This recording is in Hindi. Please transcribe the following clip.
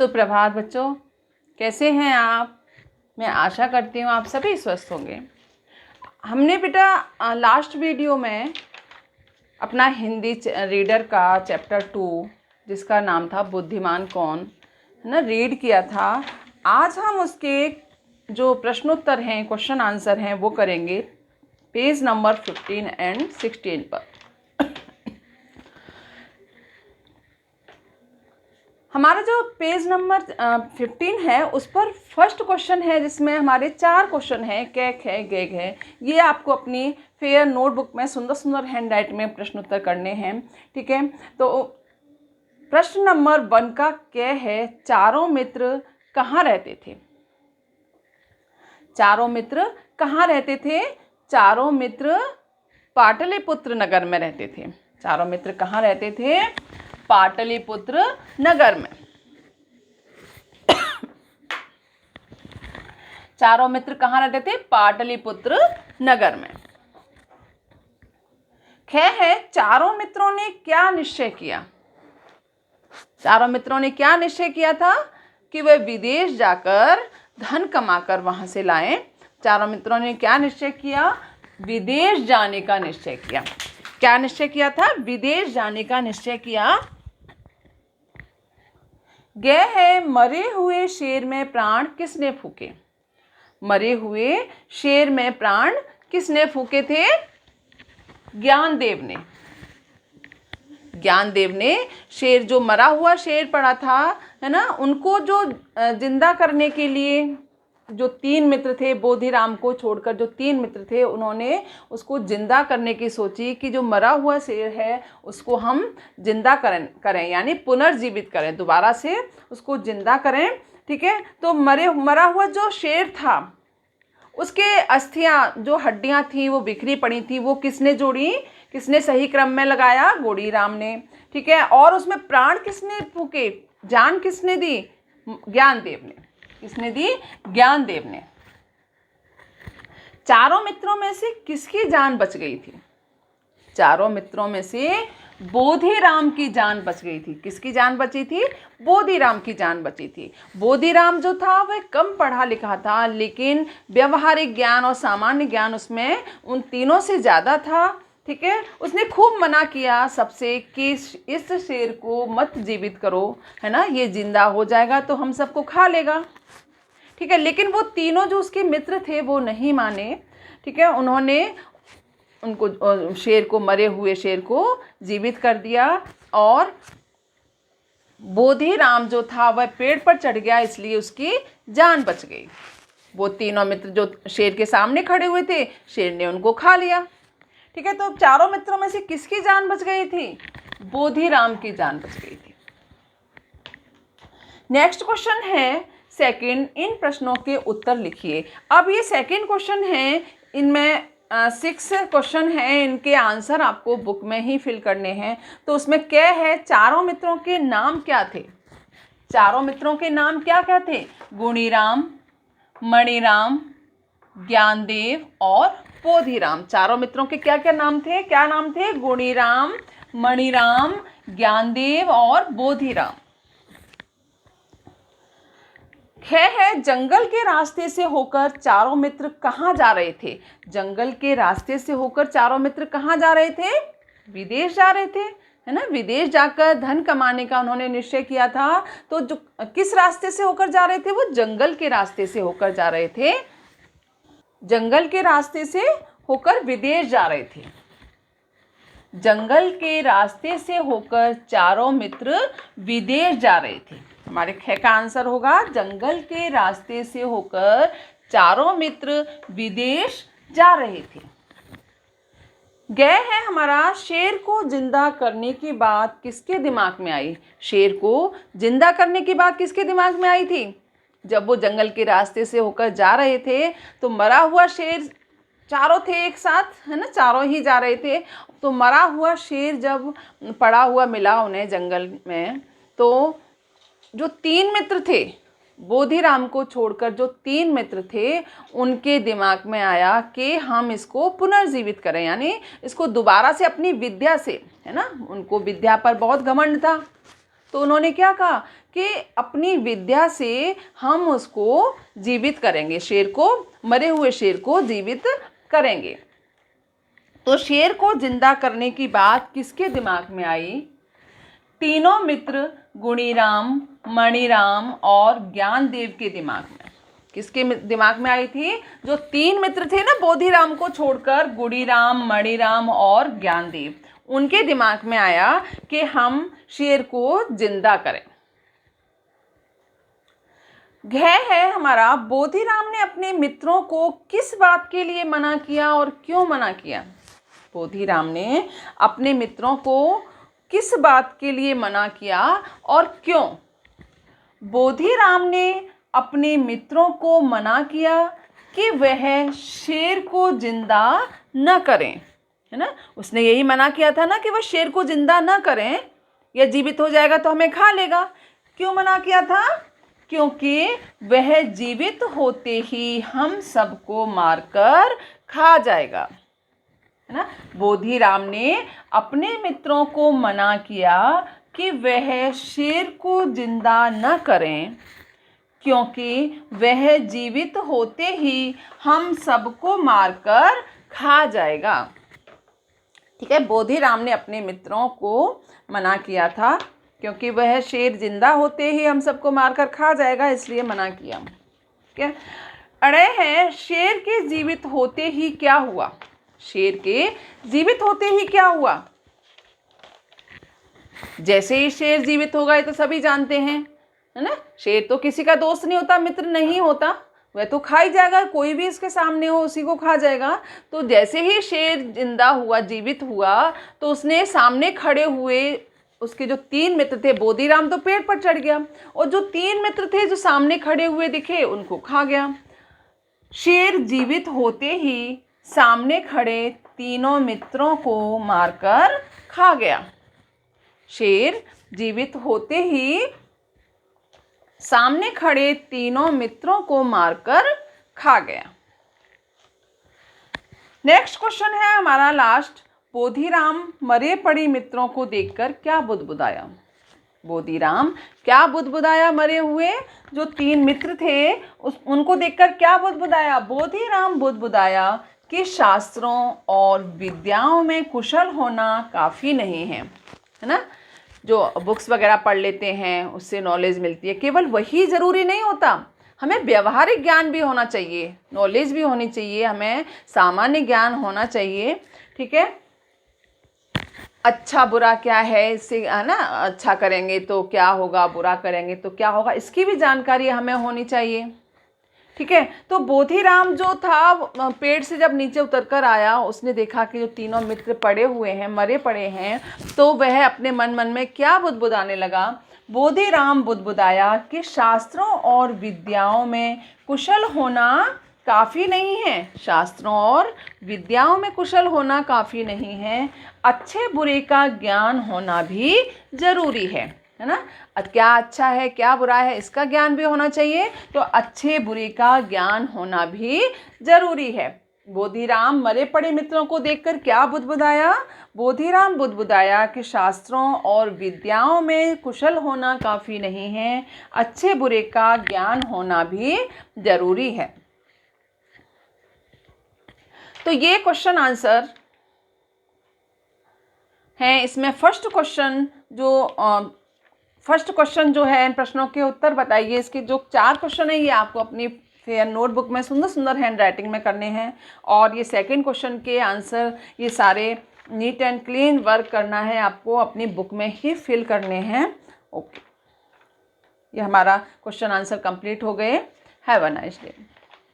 सुप्रभात बच्चों, कैसे हैं आप? मैं आशा करती हूँ आप सभी स्वस्थ होंगे। हमने बेटा लास्ट वीडियो में अपना हिंदी रीडर का चैप्टर 2 जिसका नाम था बुद्धिमान कौन, है ना, रीड किया था। आज हम उसके जो प्रश्नोत्तर हैं, क्वेश्चन आंसर हैं, वो करेंगे पेज नंबर 15 एंड 16 पर। हमारा जो पेज नंबर 15 है उस पर फर्स्ट क्वेश्चन है जिसमें हमारे 4 क्वेश्चन हैं, कैक है, गेग है। ये आपको अपनी फेयर नोटबुक में सुंदर सुंदर हैंड राइट में प्रश्नोत्तर करने हैं, ठीक है। तो प्रश्न नंबर 1 का क्या है, चारों मित्र कहाँ रहते थे? चारों मित्र कहाँ रहते थे? चारों मित्र पाटलिपुत्र नगर में रहते थे। चारों मित्र कहाँ रहते थे? पाटलिपुत्र नगर में। चारों मित्र कहाँ रहते थे? पाटलिपुत्र नगर में। ख है, चारों मित्रों ने क्या निश्चय किया? चारों मित्रों ने क्या निश्चय किया था? कि वे विदेश जाकर धन कमाकर वहां से लाएं। चारों मित्रों ने क्या निश्चय किया? विदेश जाने का निश्चय किया। क्या निश्चय किया था? विदेश जाने का निश्चय किया। गए है, मरे हुए शेर में प्राण किसने फूके? मरे हुए शेर में प्राण किसने फूके थे? ज्ञानदेव ने। ज्ञानदेव ने शेर, जो मरा हुआ शेर पड़ा था, है ना, उनको जो जिंदा करने के लिए जो 3 मित्र थे, बोधिराम को छोड़कर जो 3 मित्र थे, उन्होंने उसको जिंदा करने की सोची कि जो मरा हुआ शेर है उसको हम जिंदा करें यानी पुनर्जीवित करें, दोबारा से उसको जिंदा करें, ठीक है। तो मरा हुआ जो शेर था उसके अस्थियां, जो हड्डियां थी वो बिखरी पड़ी थी, वो किसने जोड़ी? किसने सही क्रम में लगाया? गोड़ीराम ने, ठीक है। और उसमें प्राण किसने फूके? जान किसने दी? ज्ञानदेव ने। किसने दी? ज्ञानदेव ने। चारों मित्रों में से किसकी जान बच गई थी? चारों मित्रों में से बोधिराम की जान बच गई थी। किसकी जान बची थी? बोधिराम की जान बची थी। बोधिराम जो था वह कम पढ़ा लिखा था, लेकिन व्यवहारिक ज्ञान और सामान्य ज्ञान उसमें उन तीनों से ज़्यादा था, ठीक है। उसने खूब मना किया सबसे कि इस शेर को मत जीवित करो, है ना, ये जिंदा हो जाएगा तो हम सबको खा लेगा, ठीक है। लेकिन वो तीनों जो उसके मित्र थे वो नहीं माने, ठीक है। उन्होंने उनको शेर को, मरे हुए शेर को जीवित कर दिया और बोधिराम जो था वह पेड़ पर चढ़ गया, इसलिए उसकी जान बच गई। वो तीनों मित्र जो शेर के सामने खड़े हुए थे, शेर ने उनको खा लिया, ठीक है। तो चारों मित्रों में से किसकी जान बच गई थी? बोधिराम की जान बच गई थी। नेक्स्ट क्वेश्चन है सेकंड, इन प्रश्नों के उत्तर लिखिए। अब ये सेकंड क्वेश्चन है, इनमें 6 क्वेश्चन हैं, इनके आंसर आपको बुक में ही फिल करने हैं। तो उसमें क्या है, चारों मित्रों के नाम क्या थे? चारों मित्रों के नाम क्या क्या थे? गुणीराम, मणिराम, ज्ञानदेव और बोधिराम। चारों मित्रों के क्या क्या नाम थे? क्या नाम थे? गुणीराम, मणिराम, ज्ञानदेव और बोधिराम। है, जंगल के रास्ते से होकर चारों मित्र कहाँ जा रहे थे? जंगल के रास्ते से होकर चारों मित्र कहाँ जा रहे थे? विदेश जा रहे थे, है ना। विदेश जाकर धन कमाने का उन्होंने निश्चय किया था। तो जो किस रास्ते से होकर जा रहे थे? वो जंगल के रास्ते से होकर जा रहे थे। जंगल के रास्ते से होकर विदेश जा रहे थे। जंगल के रास्ते से होकर चारों मित्र विदेश जा रहे थे। हमारे ख का आंसर होगा जंगल के रास्ते से होकर चारों मित्र विदेश जा रहे थे। गए है हमारा, शेर को जिंदा करने की बात किसके दिमाग में आई? शेर को जिंदा करने की बात किसके दिमाग में आई थी? जब वो जंगल के रास्ते से होकर जा रहे थे तो मरा हुआ शेर, चारों थे एक साथ, है ना, चारों ही जा रहे थे। तो मरा हुआ शेर जब पड़ा हुआ मिला उन्हें जंगल में, तो जो 3 मित्र थे, बोधिराम को छोड़कर जो 3 मित्र थे, उनके दिमाग में आया कि हम इसको पुनर्जीवित करें, यानी इसको दोबारा से अपनी विद्या से, है ना, उनको विद्या पर बहुत घमंड था, तो उन्होंने क्या कहा कि अपनी विद्या से हम उसको जीवित करेंगे, शेर को, मरे हुए शेर को जीवित करेंगे। तो शेर को जिंदा करने की बात किसके दिमाग में आई? तीनों मित्र गुणीराम, मणिराम और ज्ञानदेव के दिमाग में। किसके दिमाग में आई थी? जो 3 मित्र थे ना बोधिराम को छोड़कर, गुणीराम, मणिराम और ज्ञानदेव, उनके दिमाग में आया कि हम शेर को जिंदा करें। घ है हमारा, बोधिराम ने अपने मित्रों को किस बात के लिए मना किया और क्यों मना किया? बोधिराम ने अपने मित्रों को किस बात के लिए मना किया और क्यों? बोधिराम ने अपने मित्रों को मना किया कि वह शेर को जिंदा न करें, है ना। उसने यही मना किया था ना कि वह शेर को जिंदा न करें, यह जीवित हो जाएगा तो हमें खा लेगा। क्यों मना किया था? क्योंकि वह जीवित होते ही हम सबको मारकर खा जाएगा, है ना। बोधिराम ने अपने मित्रों को मना किया कि वह शेर को जिंदा न करें, क्योंकि वह जीवित होते ही हम सबको मारकर खा जाएगा। ठीक है, बोधिराम ने अपने मित्रों को मना किया था क्योंकि वह शेर जिंदा होते ही हम सबको मारकर खा जाएगा, इसलिए मना किया। ठीक है। अड़े है, शेर के जीवित होते ही क्या हुआ? शेर के जीवित होते ही क्या हुआ? जैसे ही शेर जीवित होगा ये तो सभी जानते हैं, है ना। शेर तो किसी का दोस्त नहीं होता, मित्र नहीं होता, वह तो खा ही जाएगा, कोई भी इसके सामने हो उसी को खा जाएगा। तो जैसे ही शेर जिंदा हुआ, जीवित हुआ, तो उसने सामने खड़े हुए उसके जो 3 मित्र थे, बोधिराम तो पेड़ पर चढ़ गया और जो 3 मित्र थे जो सामने खड़े हुए दिखे उनको खा गया। शेर जीवित होते ही सामने खड़े तीनों मित्रों को मारकर खा गया। शेर जीवित होते ही सामने खड़े तीनों मित्रों को मारकर खा गया। नेक्स्ट क्वेश्चन है हमारा लास्ट। बोधिराम मरे पड़े मित्रों को देखकर क्या बुदबुदाया? बोधिराम क्या बुदबुदाया? मरे हुए जो 3 मित्र थे उनको देखकर क्या बुदबुदाया? बोधिराम बुदबुदाया कि शास्त्रों और विद्याओं में कुशल होना काफ़ी नहीं है, है ना। जो बुक्स वगैरह पढ़ लेते हैं उससे नॉलेज मिलती है, केवल वही ज़रूरी नहीं होता, हमें व्यवहारिक ज्ञान भी होना चाहिए, नॉलेज भी होनी चाहिए, हमें सामान्य ज्ञान होना चाहिए। ठीक है, अच्छा बुरा क्या है, इससे है ना, अच्छा करेंगे तो क्या होगा, बुरा करेंगे तो क्या होगा, इसकी भी जानकारी हमें होनी चाहिए। ठीक है, तो बोधिराम जो था पेड़ से जब नीचे उतरकर आया, उसने देखा कि जो तीनों मित्र पड़े हुए हैं, मरे पड़े हैं, तो वह अपने मन में क्या बुदबुदाने लगा? बोधिराम बुदबुदाया कि शास्त्रों और विद्याओं में कुशल होना काफ़ी नहीं है, शास्त्रों और विद्याओं में कुशल होना काफ़ी नहीं है, अच्छे बुरे का ज्ञान होना भी ज़रूरी है ना। क्या अच्छा है क्या बुरा है इसका ज्ञान भी होना चाहिए, तो अच्छे बुरे का ज्ञान होना भी ज़रूरी है। बोधिराम मरे पड़े मित्रों को देखकर क्या बुदबुदाया? बोधिराम बुदबुदाया कि शास्त्रों और विद्याओं में कुशल होना काफ़ी नहीं है, अच्छे बुरे का ज्ञान होना भी ज़रूरी है। तो ये क्वेश्चन आंसर हैं। इसमें फर्स्ट क्वेश्चन जो है, इन प्रश्नों के उत्तर बताइए। इसके जो 4 क्वेश्चन है ये आपको अपनी फेयर नोटबुक में सुंदर सुंदर हैंड राइटिंग में करने हैं, और ये सेकंड क्वेश्चन के आंसर ये सारे नीट एंड क्लीन वर्क करना है, आपको अपनी बुक में ही फिल करने हैं। ओके, ये हमारा क्वेश्चन आंसर कंप्लीट हो गए। Have a nice day.